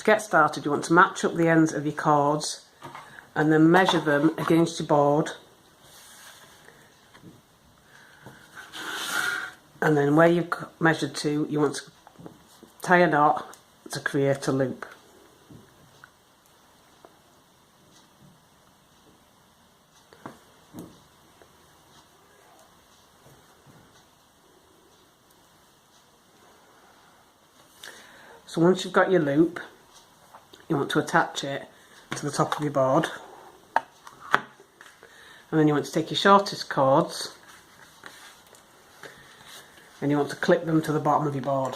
To get started, you want to match up the ends of your cords and then measure them against your board, and then where you've measured to, you want to tie a knot to create a loop. So once you've got your loop, you want to attach it to the top of your board, and then you want to take your shortest cords and you want to clip them to the bottom of your board.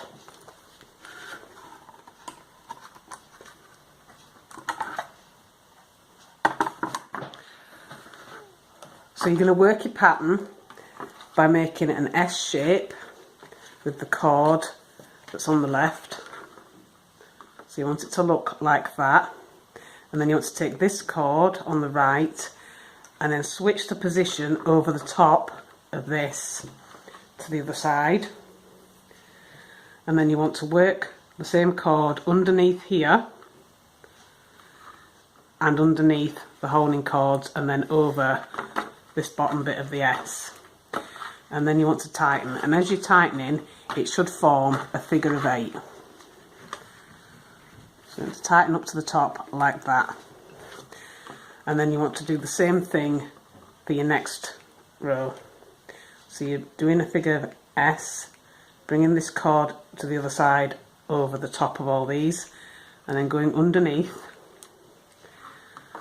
So you're going to work your pattern by making an S shape with the cord that's on the left. So you want it to look like that, and then you want to take this cord on the right and then switch the position over the top of this to the other side, and then you want to work the same cord underneath here and underneath the holding cords and then over this bottom bit of the S, and then you want to tighten, and as you're tightening it should form a figure of 8. So you want to tighten up to the top like that, and then you want to do the same thing for your next row. So you're doing a figure of S, bringing this cord to the other side over the top of all these, and then going underneath,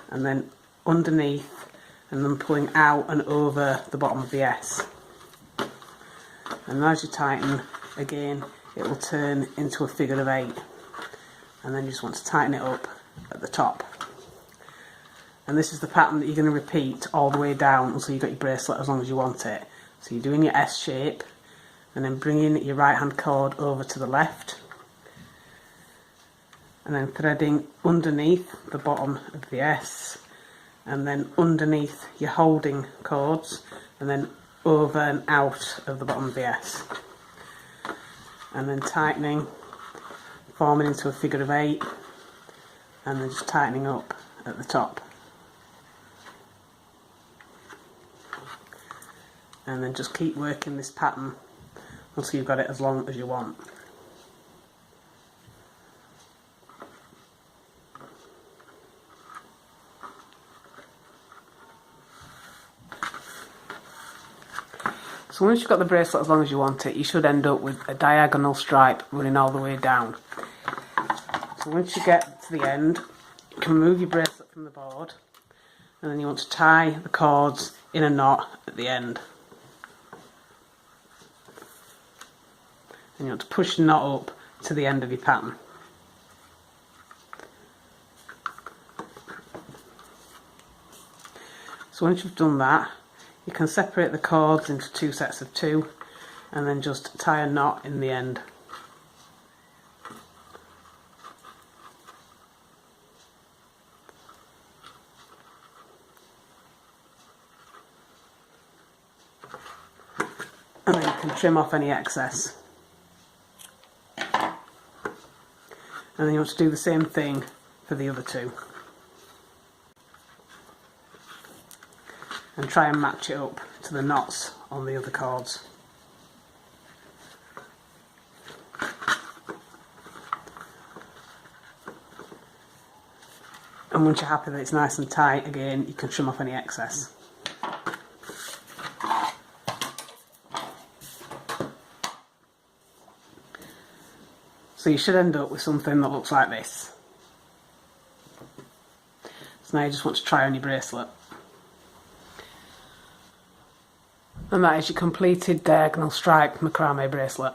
and then underneath, and then pulling out and over the bottom of the S. And as you tighten, again, it will turn into a figure of 8. And then you just want to tighten it up at the top. And this is the pattern that you're going to repeat all the way down until you've got your bracelet as long as you want it. So you're doing your S shape and then bringing your right hand cord over to the left and then threading underneath the bottom of the S and then underneath your holding cords and then over and out of the bottom of the S, and then tightening, forming into a figure of 8, and then just tightening up at the top, and then just keep working this pattern until you've got it as long as you want. So once you've got the bracelet as long as you want it, you should end up with a diagonal stripe running all the way down. So once you get to the end, you can remove your bracelet from the board, and then you want to tie the cords in a knot at the end. And you want to push the knot up to the end of your pattern. So once you've done that, you can separate the cords into 2 sets of 2 and then just tie a knot in the end. And then you can trim off any excess. And then you want to do the same thing for the other 2. And try and match it up to the knots on the other cords. And once you're happy that it's nice and tight, again, you can trim off any excess. So you should end up with something that looks like this. So now you just want to try on your bracelet. And that is your completed diagonal stripe macrame bracelet.